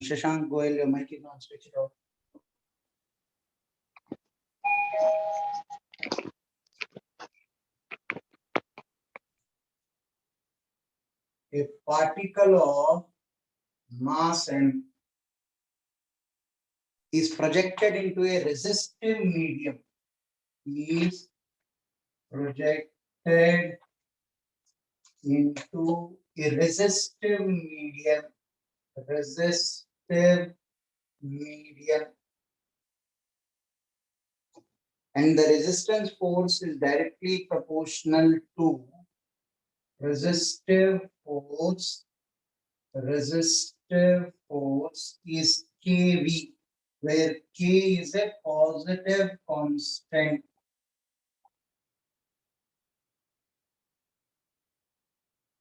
Shashank Goel, your mic is on, switch it off. A particle of mass m is projected into a resistive medium. Is projected into a resistive medium. Resistive medium. And the resistance force is directly proportional to resistive force. Resistive force is kV, where K is a positive constant.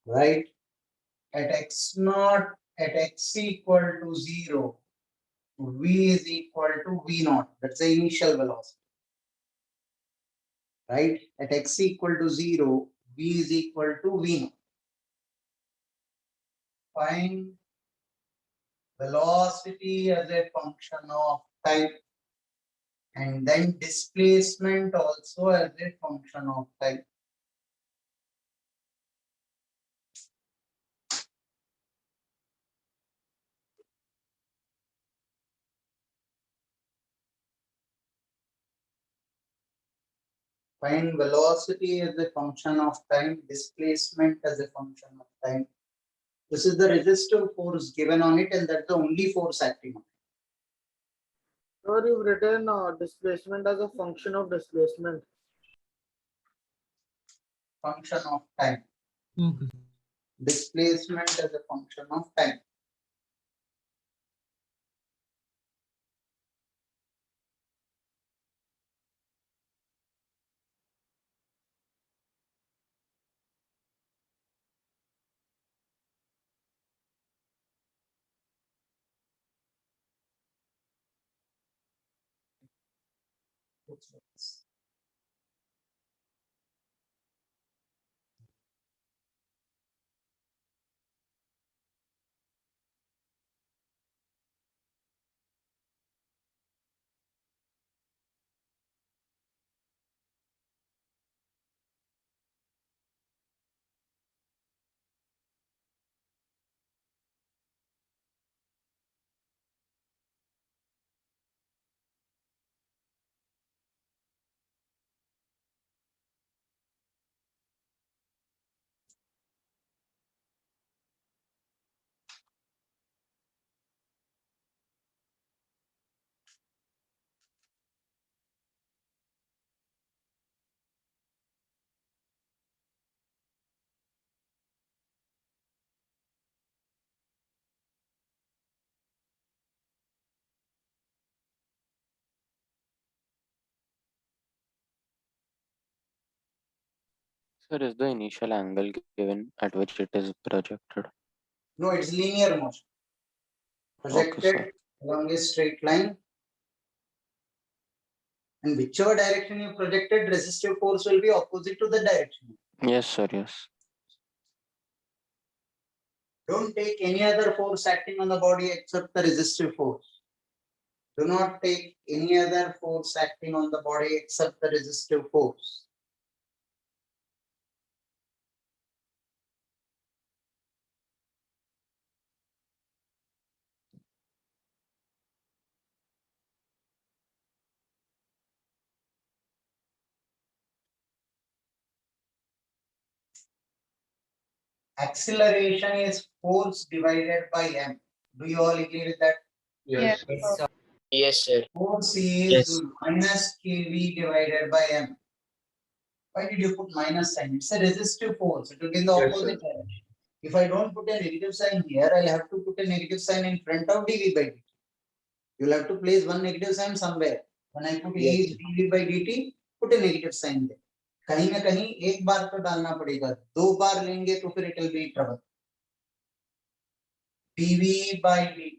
Right? At x naught, at x equal to 0, V is equal to V naught. That's the initial velocity. Right? At x equal to 0, V is equal to V naught. Find velocity as a function of time, and then displacement also as a function of time. Find velocity as a function of time, displacement as a function of time. This is the resistive force given on it, and that's the only force acting on it. Sir, you've written displacement as a function of displacement. Function of time. Okay. Displacement as a function of time. Sir, is the initial angle given at which it is projected? No, it's linear motion. Projected sir. along a straight line. And whichever direction you projected, resistive force will be opposite to the direction. Yes, sir, yes. Don't take any other force acting on the body except the resistive force. Do not take any other force acting on the body except the resistive force. Acceleration is force divided by m. Do you all agree with that? Yes. Yes. Yes, sir. Force is Yes. minus kV divided by m. Why did you put minus sign? It's a resistive force. It will be in the Yes, opposite direction. If I don't put a negative sign here, I'll have to put a negative sign in front of dv by dt. You'll have to place one negative sign somewhere. When I put a is dv by dt, put a negative sign there. कहीं ना कहीं एक बार तो डालना पड़ेगा. दो बार लेंगे तो फिर it will be trouble. dv by dt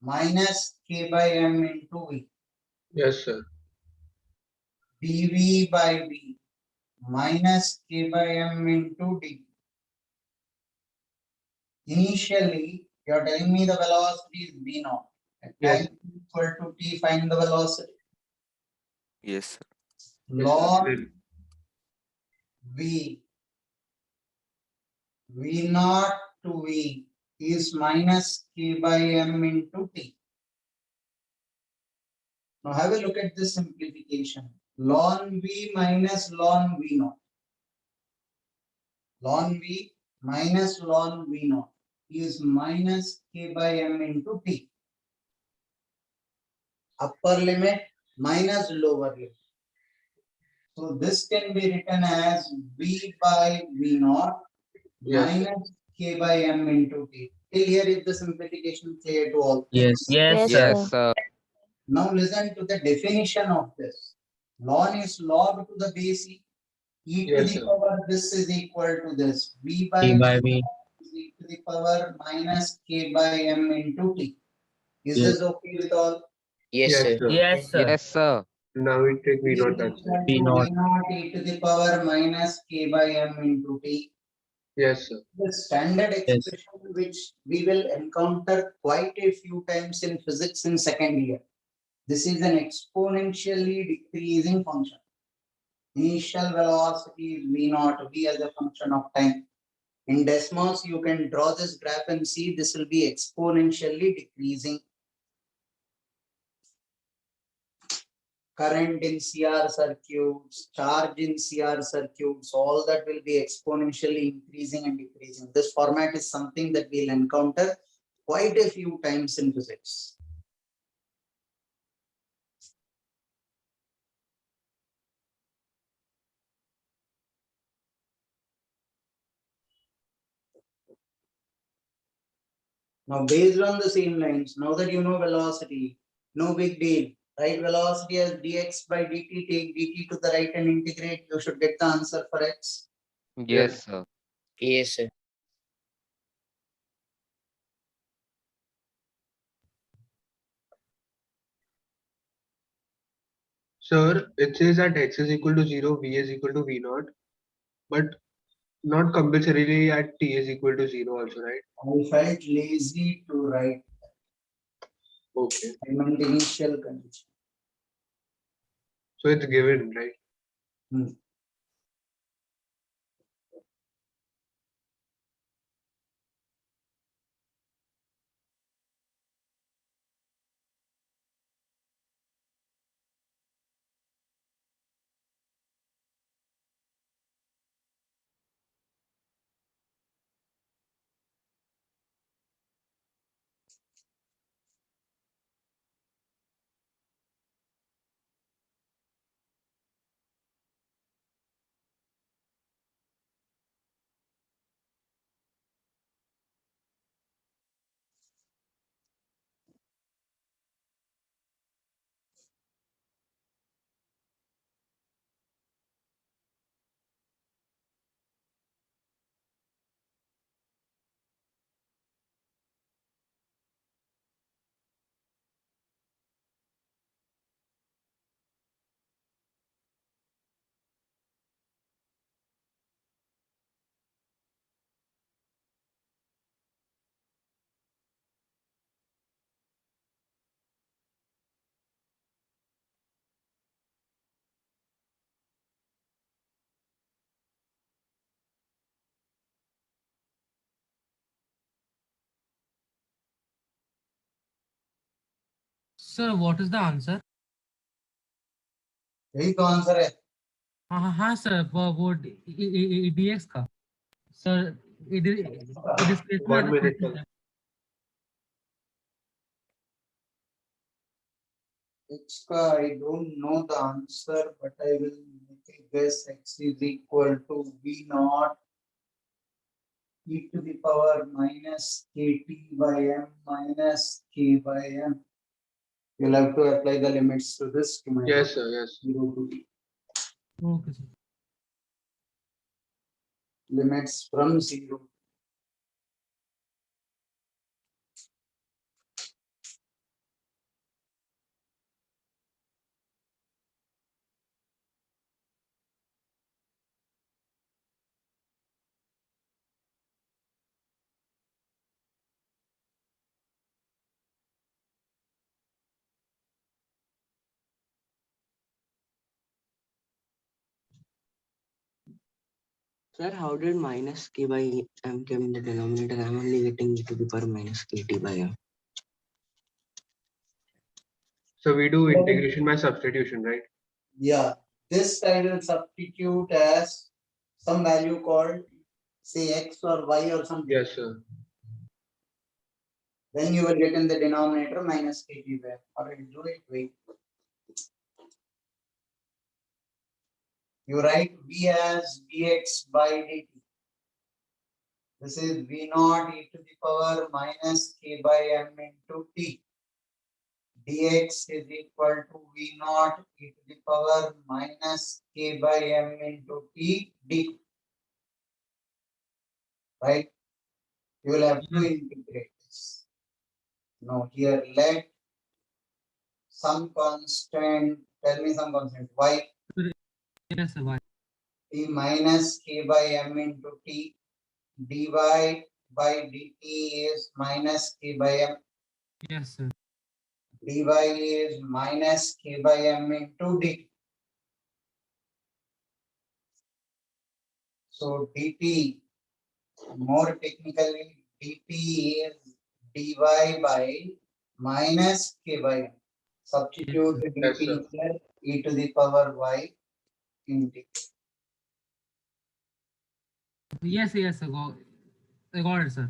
minus k by m into v. Yes, sir. dv by v minus k by m into d. Initially, You are telling me the velocity is v naught. At Yes. time equal to t, find the velocity. Yes, sir. Yes, sir. Log v naught to v is minus k by m into t. Now have a look at this simplification. Ln v minus ln v naught. Ln v minus ln v naught is minus k by m into t. Upper limit minus lower limit. So this can be written as v by v naught Yes, sir. minus k by m into t. Till here is the simplification clear to all. Yes, Yes, yes, sir. sir. Now listen to the definition of this. Ln is log to the base e. E to Yes, the sir. power this is equal to this. V by T by v V. is e to the power minus k by m into t. Is Yes. this okay with all? Yes, Yes, sir. sir. Yes, sir. Yes, sir. Now we take v V is naught equal that side. to V v naught. naught e to the power minus k by m into t. Yes, sir. The standard Yes. expression which we will encounter quite a few times in physics in second year. This is an exponentially decreasing function. Initial velocity is v naught, v as a function of time. In Desmos, you can draw this graph and see this will be exponentially decreasing. Current in CR circuits, charge in CR circuits, all that will be exponentially increasing and decreasing. This format is something that we'll encounter quite a few times in physics. Now, based on the same lines, now that you know velocity, no big deal. Right, velocity as dx by dt, take dt to the right and integrate, you should get the answer for x. Yes, sir. Yes, sir. Sir, it says that x is equal to 0, v is equal to v naught, but not compulsorily at t is equal to 0 also, right? I felt lazy to write. Okay. I meant initial condition. So it's given, right? Hmm. Sir what is the answer? यही तो answer है. हाँ हाँ sir वो dx का sir One minute, sir. X का I don't know the answer, but I will make a guess. X is equal to v naught e to the power minus kt by m minus k by m. You'll have to apply the limits to this to my Yes, sir. Yes. 0 to t. Okay sir. Limits from 0. Sir, how did minus k by m came in the denominator? I'm only getting e to the power minus kt by m. So we do integration by substitution, right? Yeah, this I will substitute as some value called say x or y or something. Yes, sir. Then you will get in the denominator minus kt by m. Or I'll do it, wait. You write v as dx by dt. This is v naught e to the power minus k by m into t. Dx is equal to v naught e to the power minus k by m into t dt. Right? You will have to integrate this. Now here let some constant, tell me some constant, y Yes, sir. Why? t minus k by m into t dy by dt is minus k by m, Yes, sir. dy is minus k by m into dt. So dt, more technically, dt is dy by minus k by m. Substitute Yes, Yes, dt sir. here e to the power y in t. yes, yes, sir. I got it, sir.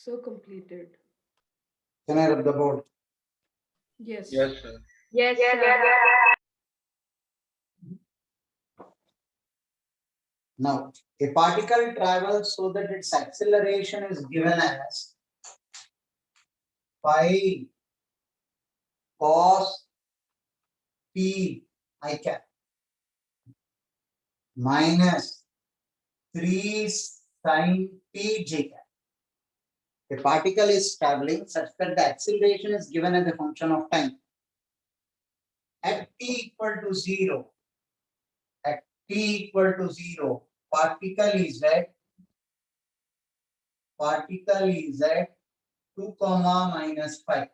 So completed. Can I rub the board? Yes. Yes, sir. Yes, sir. Now, a particle travels so that its acceleration is given as phi cos p I cap minus 3 sin p j cap. A particle is traveling such that the acceleration is given as a function of time. At t equal to 0, at t equal to 0, particle is at 2 comma minus 5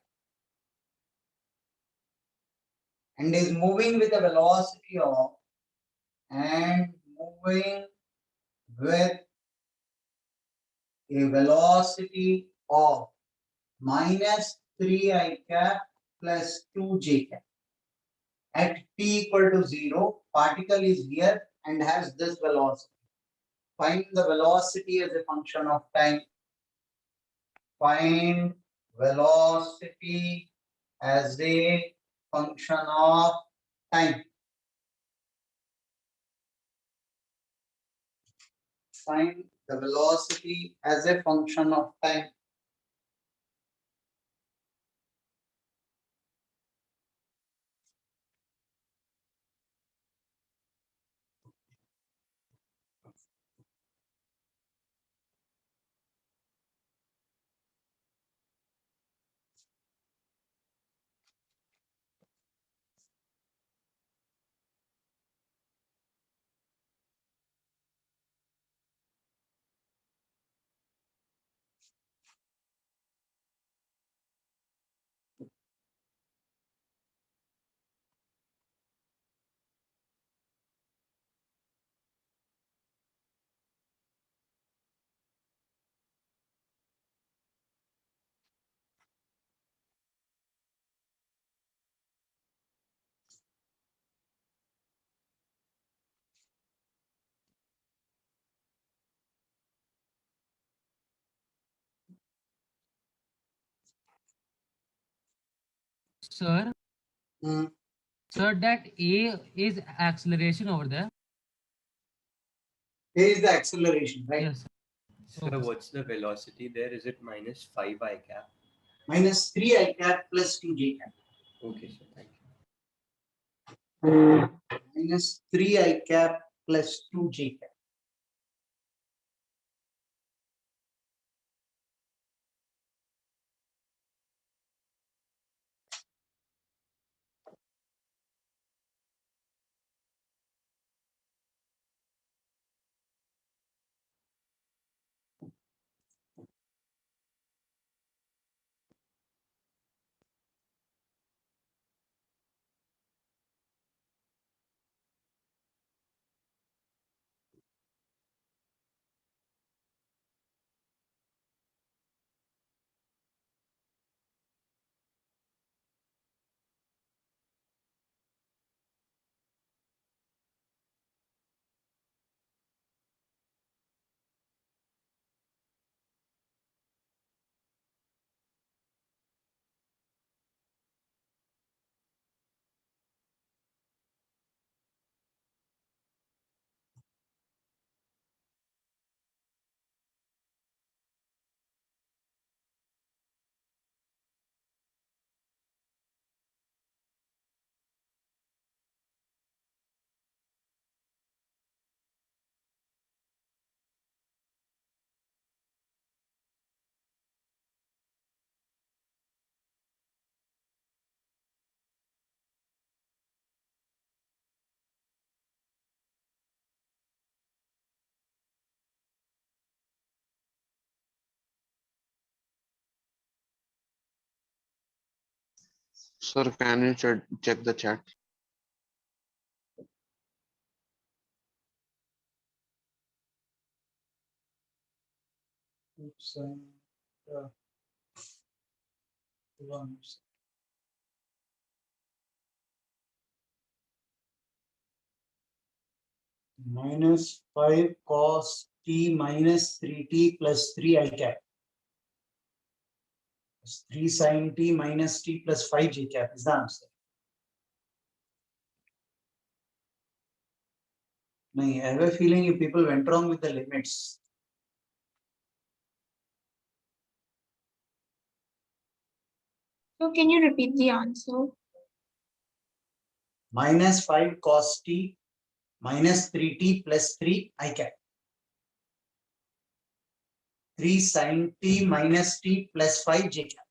and is moving with a velocity of and moving with a velocity of minus 3 I cap plus 2 j cap. At t equal to 0, particle is here and has this velocity. Find the velocity as a function of time. Find velocity as a function of time. Find the velocity as a function of time. Sir, Hmm. sir, that A is acceleration over there. Here is the acceleration, right? Yes. Sir, Okay. what's the velocity there? Is it minus 5 I cap? Minus 3 I cap plus 2 j cap. Okay, sir. Thank you. Minus 3 I cap plus 2 j cap. Sir, can you check the chat? Oops, one. Minus 5 cos t minus 3t plus 3 I cap. 3 sin t minus t plus 5 j cap is the answer. I have a feeling you people went wrong with the limits. So can you repeat the answer? Minus 5 cos t minus 3t plus 3 I cap. 3 sin t minus t plus 5 j cap.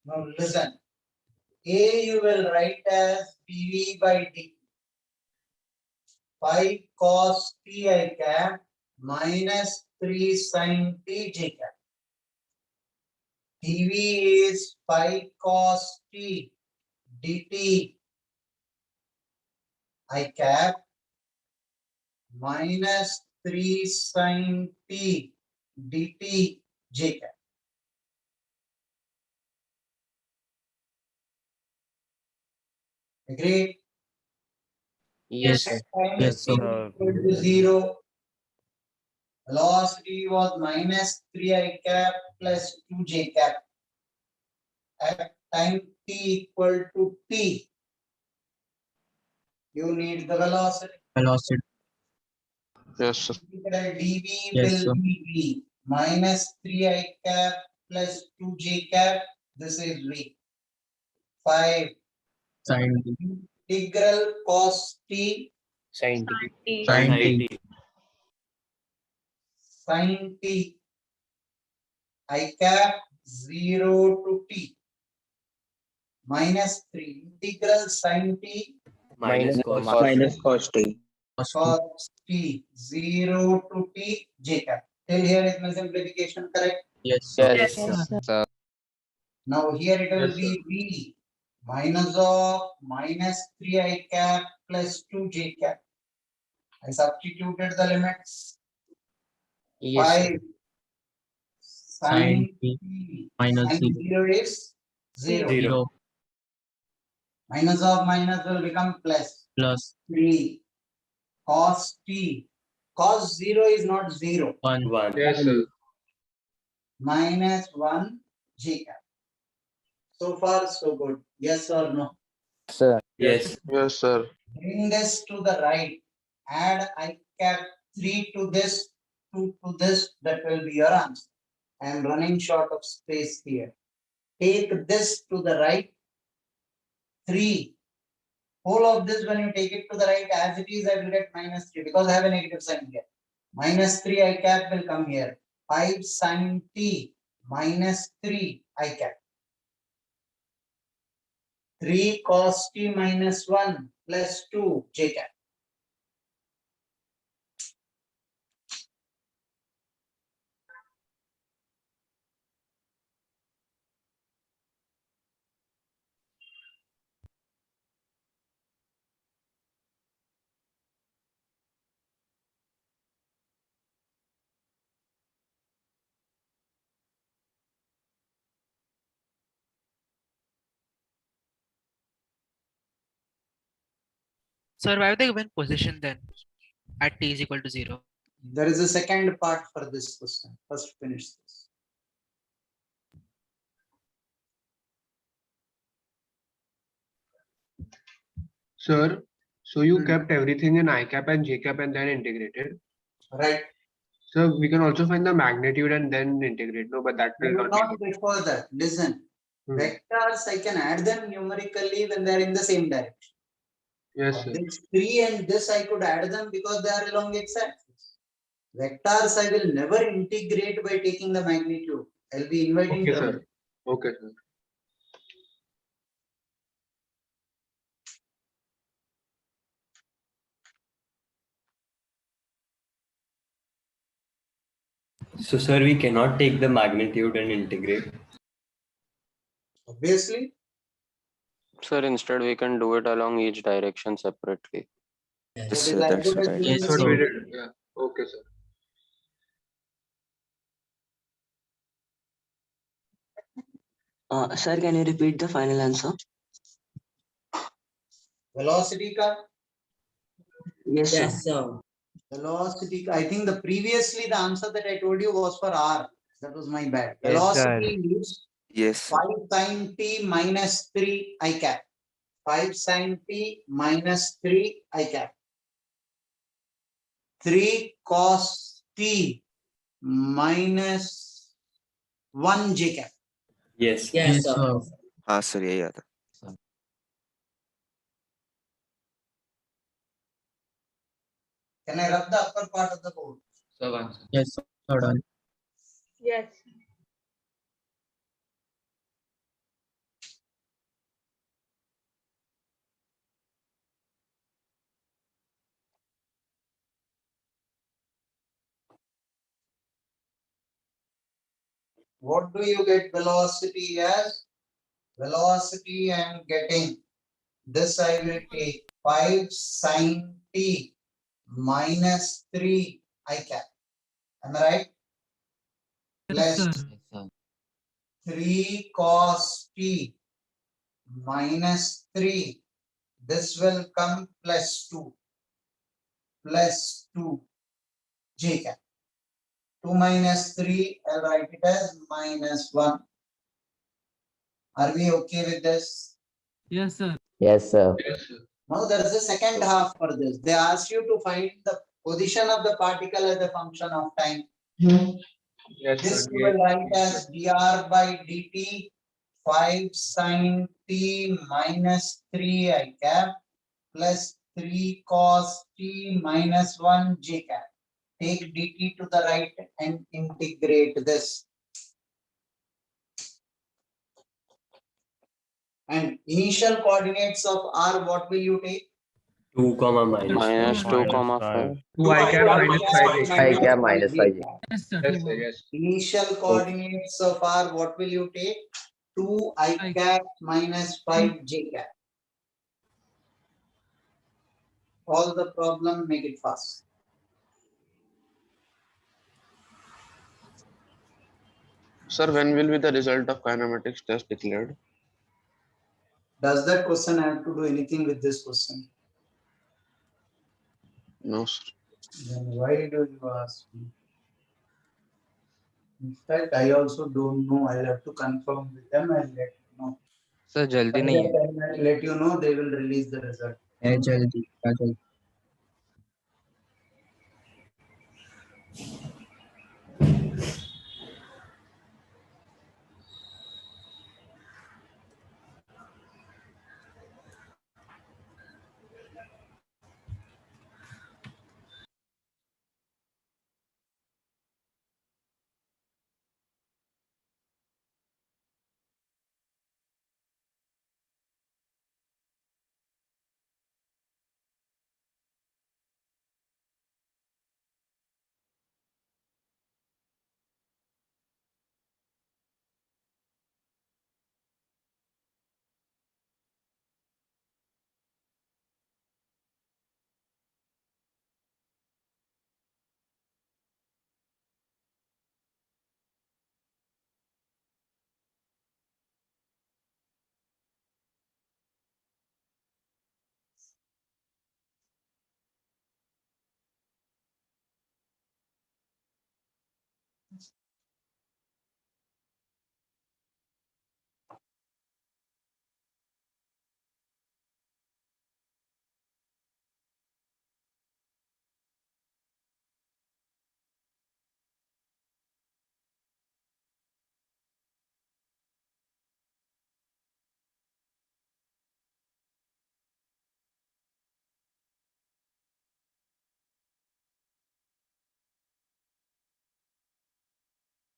Now listen. A you will write as dv by dt. 5 cos t I cap minus 3 sin t j cap. dv is 5 cos t dt I cap minus 3 sin t dt j cap. Agreed? Yes, Yes. Time yes, t sir. equal to 0. Velocity was minus 3 I cap plus 2 j cap. At time t equal to t, you need the velocity. Velocity. Yes, sir. dv Yes, will sir. be v minus 3 I cap plus 2 j cap. This is v. 5 Sin t. integral cos t Sin t. Sin Sin t. t. sin t I cap 0 to t minus 3 integral sin t Minus cos Minus cos t. cos t 0 to t j cap. Till here is my simplification correct? Yes, sir. Yes, Yes. sir. Now here it will Yes, be v minus of minus 3 I cap plus 2 j cap. I substituted the limits. Yes, sir. 5 Sin sin t t minus sin 0. 0 is 0. 0 Minus of minus will become plus plus 3 cos t. Cos 0 is not 0. 1. 1. Yes, sir. Minus 1 j cap. So far so good. Yes or no? Yes. Yes, sir. Bring this to the right. Add I cap 3 to this, 2 to this. That will be your answer. I am running short of space here. Take this to the right. 3. Whole of this, when you take it to the right as it is, I will get minus 3 because I have a negative sign here. Minus 3 I cap will come here. 5 sin t minus 3 I cap. 3 cos t minus 1 plus 2 j cap. Survive the given position then at t is equal to 0. There is a second part for this question. First finish this. Sir, so you Hmm. kept everything in I cap and J cap and then integrated. Right. So we can also find the magnitude and then integrate. No, but that I will will not not be. before that. Listen. Hmm. Vectors, I can add them numerically when they are in the same direction. Yes, sir. This 3 and this I could add them because they are along x-axis. Vectors I will never integrate by taking the magnitude. I'll be inviting Okay, trouble. sir. Okay, sir. So, sir, we cannot take the magnitude and integrate. Obviously, Sir, instead we can do it along each direction separately. that Yes, is sir. as That's good as right. doing Yes, the That's what sir. we same did. thing. Yeah. Okay, sir. Sir, can you repeat the final answer? Velocity ka? Yes, sir. Velocity, I think the previously the answer that I told you was for R. That was my bad. Yes, sir. Velocity is Yes, sir. 5 sin t minus 3 I cap. 5 sin t minus 3 I cap. 3 cos t minus 1 j cap. Yes. Yes, sir. हाँ sir यही आता Can I rub the upper part of the board? Yes, sir. Done. Yes. What do you get velocity as? Velocity I am getting. This I will take 5 sine t minus 3 I cap. Am I right? Yes, Plus sir. 3 cos t minus 3. This will come plus 2 j cap. 2 minus 3, I'll write it as minus 1. Are we okay with this? Yes, sir. Yes, sir. Yes, sir. Now there is a second half for this. They ask you to find the position of the particle as a function of time. Yes, This sir. you will write as dr by dt 5 sine t minus 3 I cap plus 3 cos t minus 1 j cap. Take dt to the right and integrate this. And initial coordinates of r, what will you take? 2 comma minus Minus 2 5. comma 5. 2 I cap minus 5 I j. cap minus 5j. Yes, sir. Yes, sir. Yes. Initial coordinates of r, what will you take? 2 I I- cap minus 5 j cap. All the problem, make it fast. Sir, when will be the result of kinematics test declared? Does that question have to do anything with this question? No, sir. Then why do you ask me? In fact, I also don't know. I'll have to confirm with them and let you know. Sir जल्दी By नहीं the है time I let you know, they will release the result. जल्दी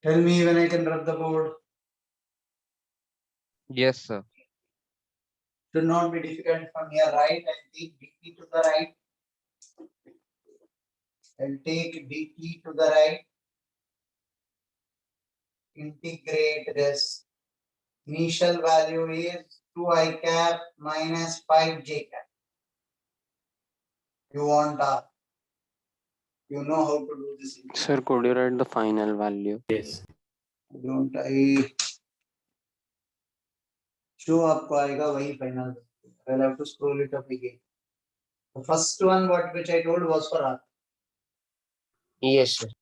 Tell me when I can rub the board. Yes sir Should not be difficult from here, right? I'll take dt to the right. I'll take dt to the right. Integrate this. Initial value is 2 I cap minus 5 j cap. You want r. You know how to do this. Sir, could you write the final value? Yes. Don't I show आपको आएगा वही final. I'll have to scroll it up again. The first one which I told was for r. Yes sir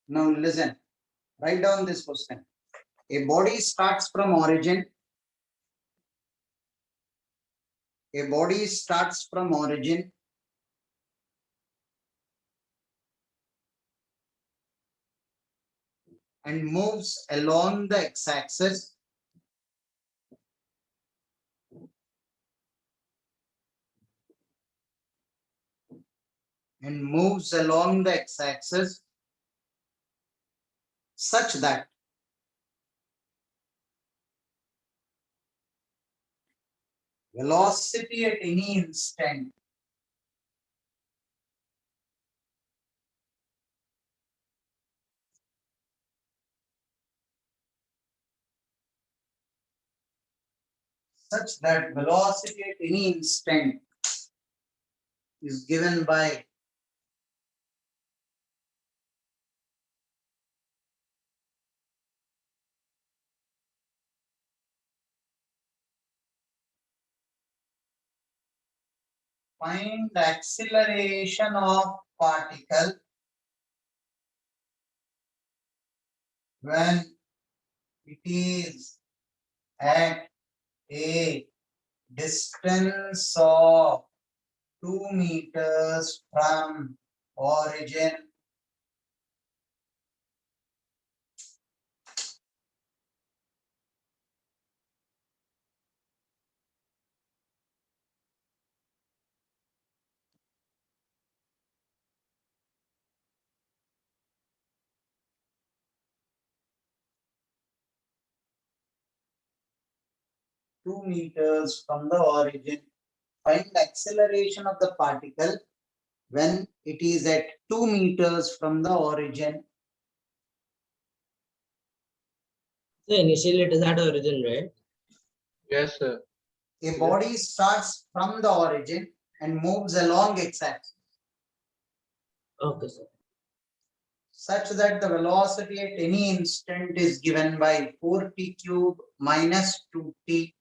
Now listen. Write down this question. A body starts from origin. A body starts from origin and moves along the x-axis such that velocity at any instant such that velocity at any instant is given by find the acceleration of particle when it is at a distance of 2 meters from origin. Two meters from the origin. Find the acceleration of the particle when it is at 2 meters from the origin. So initially it is at origin, right? Yes, sir. A body starts from the origin and moves along its axis Okay, sir. such that the velocity at any instant is given by 4t cube minus 2t.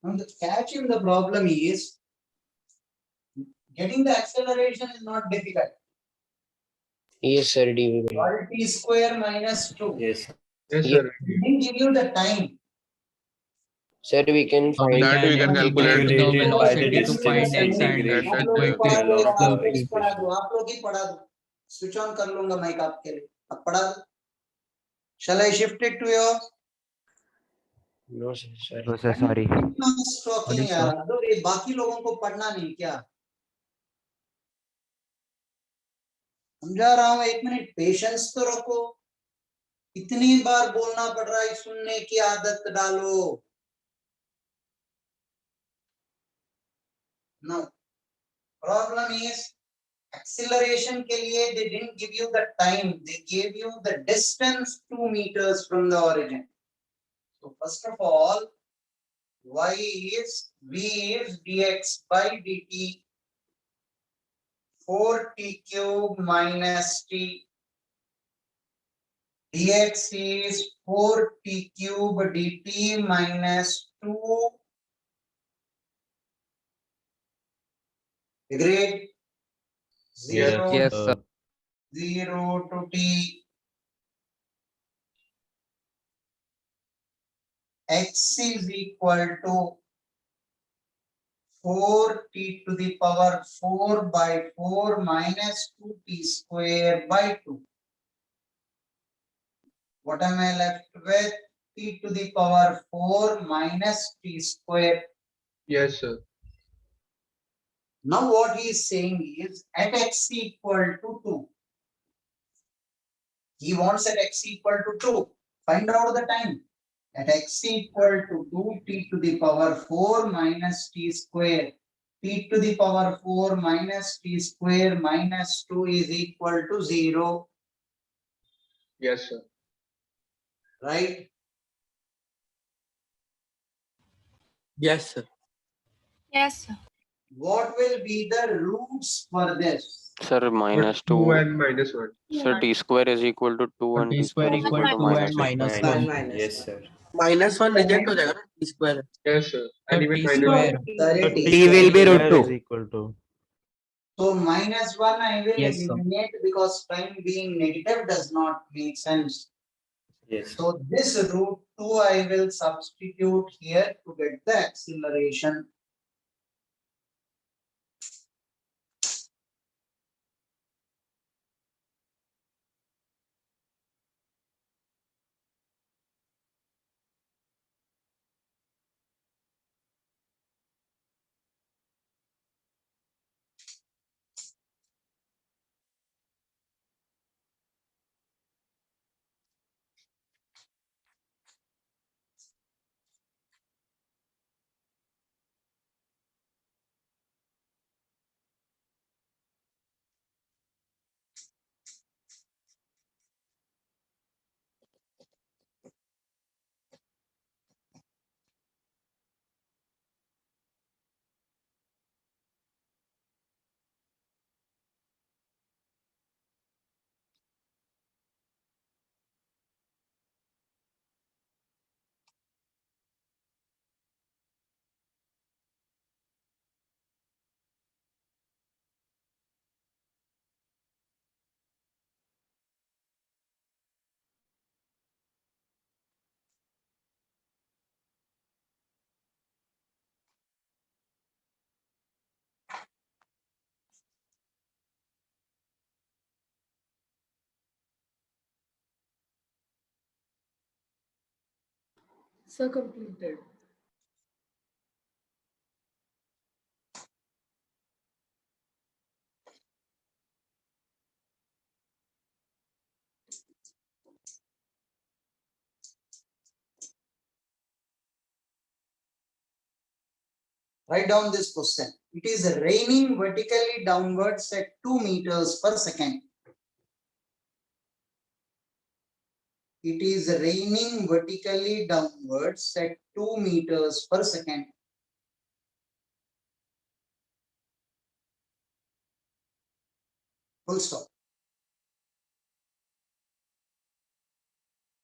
Now the catch in the problem is getting the acceleration is not difficult. Yes, sir. dV by All t square minus 2. Yes. Yes, Yeah. sir. It didn't give you the time. Sir, we can find That we can calculate. Calculated by the Velocity distance to integration आप लोग ही of पढ़ा दो यार, the आप लोग ही पढ़ा expression. दो, आप लोग ही पढ़ा दो. Switch on कर लूंगा mic आपके लिए. अब पढ़ा दो. Shall I shift it to your? no, sir. Sorry. No, sir, sorry. Talking यार, अब ये बाकी लोगों को पढ़ना नहीं क्या? समझा रहा हूँ, 1 मिनट पेशेंस तो रखो. इतनी बार बोलना पड़ रहा है, सुनने की आदत डालो. Now, problem is acceleration के लिए they didn't give you the time, they gave you the distance 2 meters from the origin. So first of all, y is v is dx by dt 4t cube minus t. Dx is 4t cube dt minus 2. Agreed? Zero, Yes, sir. 0 to t. X is equal to 4t to the power 4 by 4 minus 2t square by 2. What am I left with? T to the power 4 minus t square. Yes, sir. Now what he is saying is at x equal to 2. He wants at x equal to 2. Find out the time. At x equal to 2, t to the power 4 minus t square. T to the power 4 minus t square minus 2 is equal to 0. Yes, sir. Right? Yes, sir. Yes, sir. What will be the roots for this? Sir, minus 2 2. and minus 1. Sir, t square is equal to 2 and t square is equal to minus 1. Yes, sir. Minus 1 reject हो जाएगा ना t square. Yes, sir. And even t minus square. 1. T will be root 2. is equal to. So minus 1 I will Yes, sir. eliminate because time being negative does not make sense. Yes. So this root 2 I will substitute here to get the acceleration. Sir, completed. Write down this question. It is raining vertically downwards at 2 meters per second. It is raining vertically downwards at 2 meters per second. Full stop.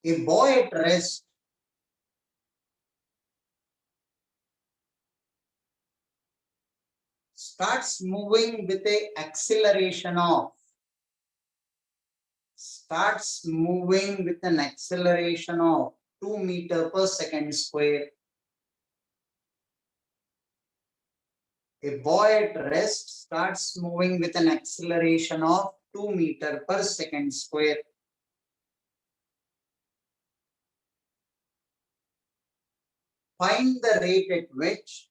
A boy at rest starts moving with an acceleration of starts moving with an acceleration of 2 meters per second square. A boy at rest starts moving with an acceleration of 2 meters per second square. Find the rate at which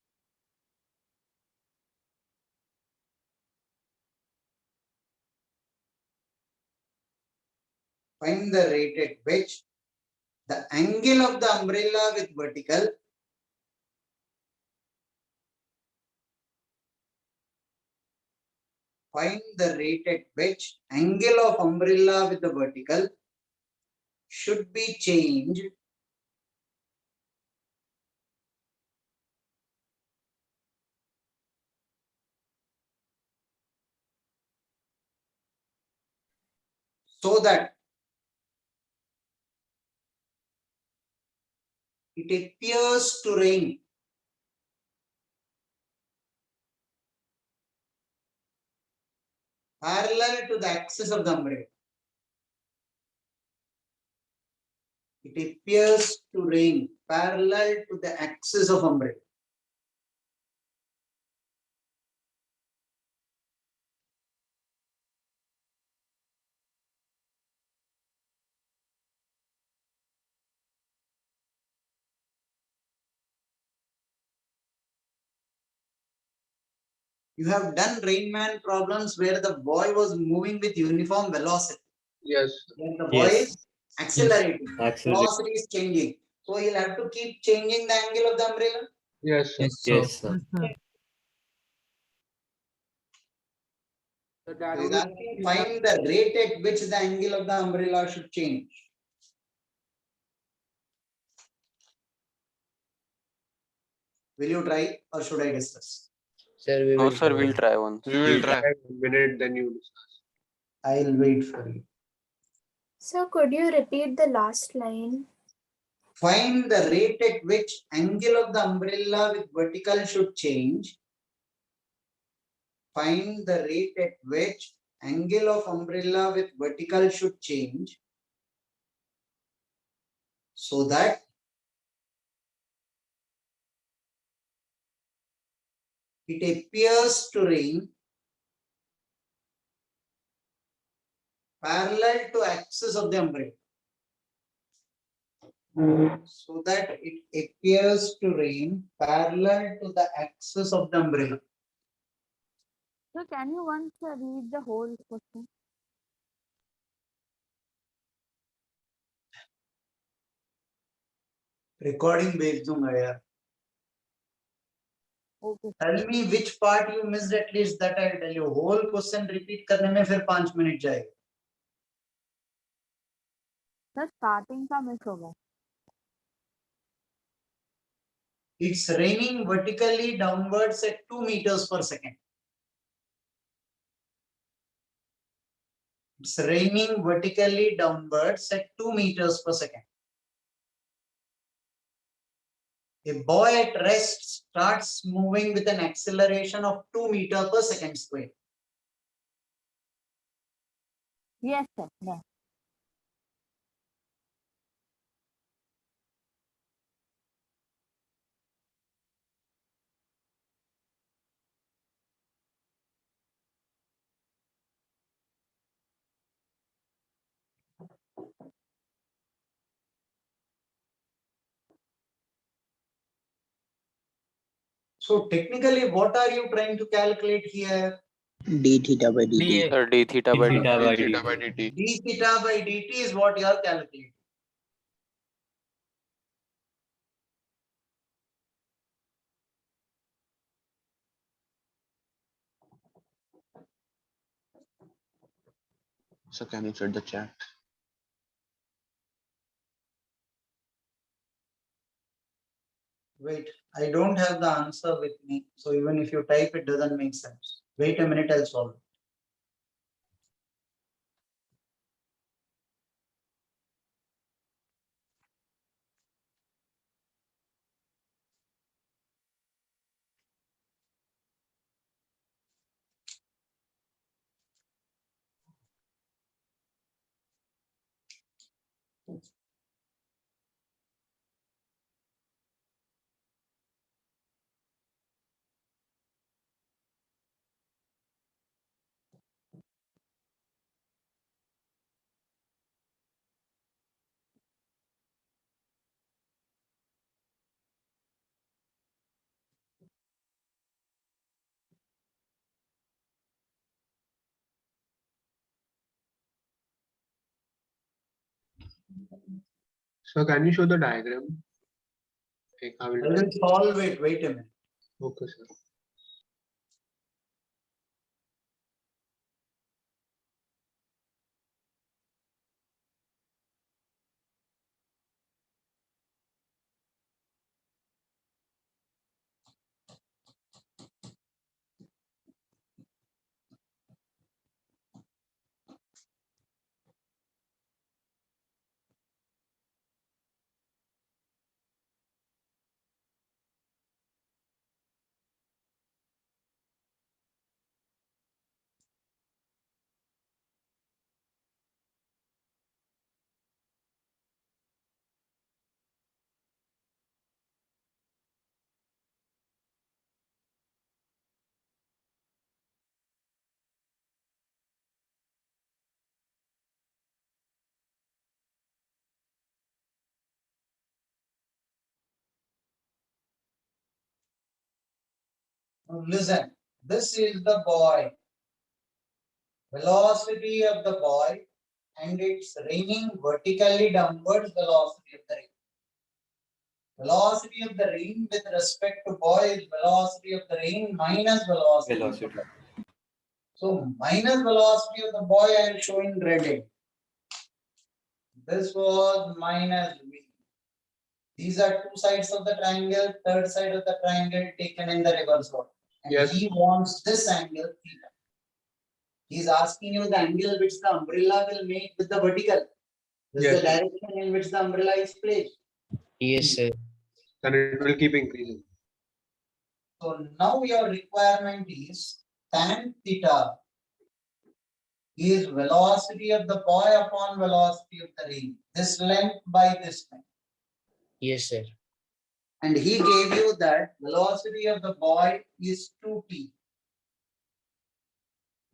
the angle of the umbrella with vertical angle of umbrella with the vertical should be changed so that it appears to rain. Parallel to the axis of the umbrella. It appears to rain parallel to the axis of umbrella. You have done Rainman problems where the boy was moving with uniform velocity. Yes. When the boy Yes. is accelerating, Accelerate. velocity is changing. So he'll have to keep changing the angle of the umbrella. Yes, sir. Yes, sir. Yes, sir. So that So he's would asking find the rate at which the angle of the umbrella should change. Will you try or should I discuss? Sir, we No, will sir, we'll try once. We will try. 1 minute, then you discuss. I'll wait for you. So could you repeat the last line? Find the rate at which angle of the umbrella with vertical should change. Find the rate at which angle of umbrella with vertical should change so that it appears to rain parallel to axis of the umbrella. So that it appears to rain parallel to the axis of the umbrella. So can you once read the whole question? Recording भेज दूंगा यार. Okay. Tell me which part you missed at least that I'll tell you. Whole question repeat करने में फिर 5 minute जाएगा. Sir starting का miss होगा. It's raining vertically downwards at 2 meters per second. It's raining vertically downwards at 2 meters per second. A boy at rest starts moving with an acceleration of 2 meters per second square. Yes, sir. Yeah. So technically, what are you trying to calculate here? d theta by dt. Sir, d theta by Theta dt. by d theta dt. by dt. D theta by dt is what you are calculating. So can you check the chat? Wait, I don't have the answer with me. So even if you type, it doesn't make sense. Wait a minute, I'll solve it. So can you show the diagram? Like how I it will is? solve it. Wait a minute. Okay, sir. Now listen, this is the boy. Velocity of the boy, and it's raining vertically downwards velocity of the rain. Velocity of the rain with respect to boy is velocity of the rain minus velocity. of the Velocity. boy. So minus velocity of the boy I will show in red here. This was minus v. These are two sides of the triangle, third side of the triangle taken in the reverse order. And Yes. he wants this angle theta. He's asking you the angle which the umbrella will make with the vertical. This is Yes, the sir. direction in which the umbrella is placed. Yes, sir. And it will keep increasing. So now your requirement is tan theta is velocity of the boy upon velocity of the rain. This length by this length. Yes, sir. And he gave you that velocity of the boy is 2t.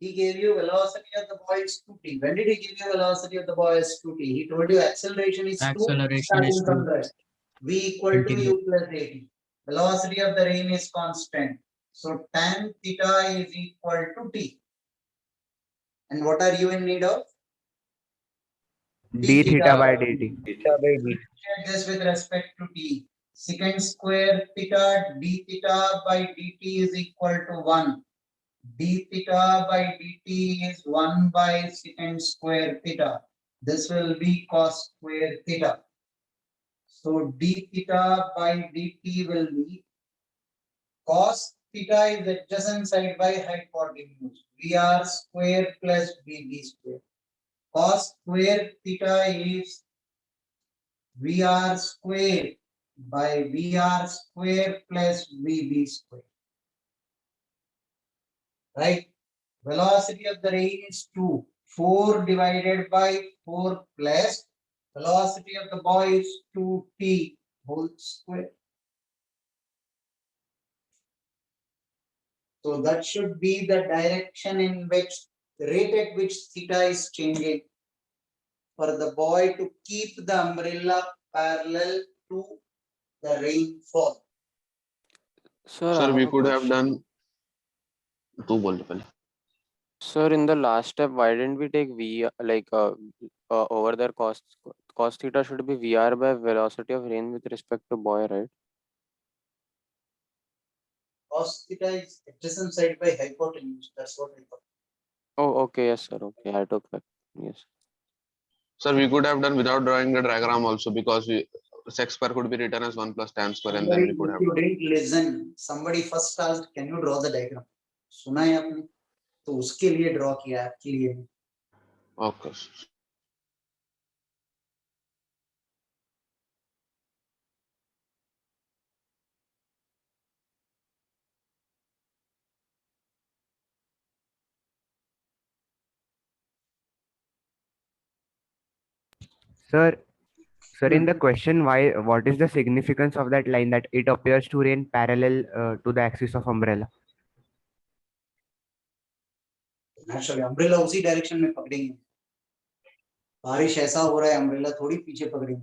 He gave you velocity of the boy is 2t. When did he give you velocity of the boy is 2t? He told you acceleration is 2. Acceleration Starting is from 2. rest. V equal to u plus 80. Velocity of the rain is constant. So tan theta is equal to t. And what are you in need of? d theta by dt. Check this with respect to t. Secant square theta d theta by dt is equal to 1. D theta by dt is 1 by secant square theta. This will be cos square theta. So d theta by dt will be cos theta is adjacent side by hypotenuse. VR square plus BB square. Cos square theta is VR square by VR square plus VB square. Right? Velocity of the rain is 2. 4 divided by 4 plus velocity of the boy is 2t whole square. So that should be the direction in which the rate at which theta is changing for the boy to keep the umbrella parallel to the rainfall. Sir, I Sir, have we a could have question. done two bol do pehle. Sir, in the last step, why didn't we take V like over there cos theta should be VR by velocity of rain with respect to boy, right? Cos theta is adjacent side by hypotenuse. That's what I thought. Oh, okay, yes, sir. Okay, I took that. Yes. Sir, we could have done without drawing the diagram also, because sec square could be written as 1 plus tan square, and then Somebody, we could if have you done. didn't listen, somebody first asked, can you draw the diagram? सुना है आपने? तो उसके लिए draw किया आपके लिए. Okay. Sir, in the question, what is the significance of that line that it appears to rain parallel to the axis of umbrella? Naturally, umbrella उसी direction में पकड़ेंगे. बारिश ऐसा हो रहा है, umbrella थोड़ी पीछे पकड़ेंगे.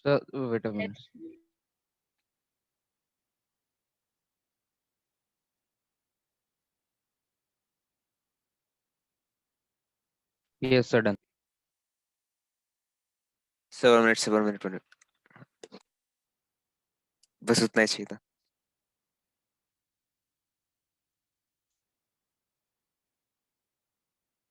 Sir, wait a minute. Yes, sir, done. 7 minutes, 1 minute. बस उतना ही चाहिए था.